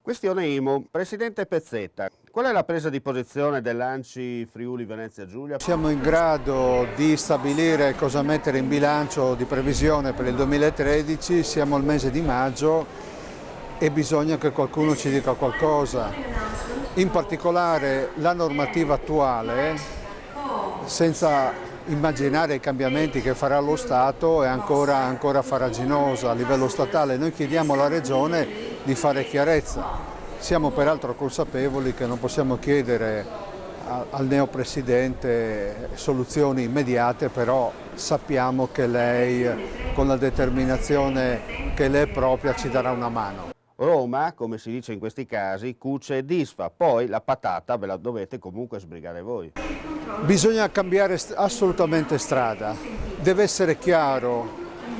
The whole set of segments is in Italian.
Questione IMU. Presidente Pezzetta, qual è la presa di posizione dell'ANCI Friuli Venezia Giulia? Siamo in grado di stabilire cosa mettere in bilancio di previsione per il 2013, siamo al mese di maggio e bisogna che qualcuno ci dica qualcosa. In particolare la normativa attuale, senza immaginare i cambiamenti che farà lo Stato, è ancora farraginosa a livello statale. Noi chiediamo alla Regione di fare chiarezza. Siamo peraltro consapevoli che non possiamo chiedere al neopresidente soluzioni immediate, però sappiamo che lei, con la determinazione che le è propria, ci darà una mano. Roma, come si dice in questi casi, cuce e disfa, poi la patata ve la dovete comunque sbrigare voi. Bisogna cambiare assolutamente strada, deve essere chiaro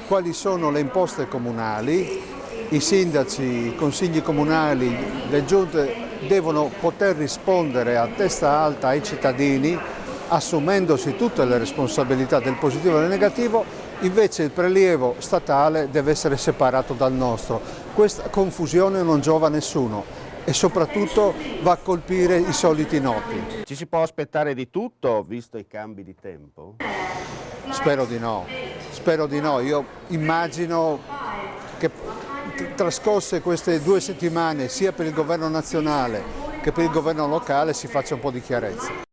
quali sono le imposte comunali, i sindaci, i consigli comunali, le giunte devono poter rispondere a testa alta ai cittadini, assumendosi tutte le responsabilità del positivo e del negativo. Invece il prelievo statale deve essere separato dal nostro. Questa confusione non giova a nessuno e soprattutto va a colpire i soliti noti. Ci si può aspettare di tutto, visto i cambi di tempo? Spero di no, spero di no. Io immagino che trascorse queste 2 settimane sia per il governo nazionale che per il governo locale si faccia un po' di chiarezza.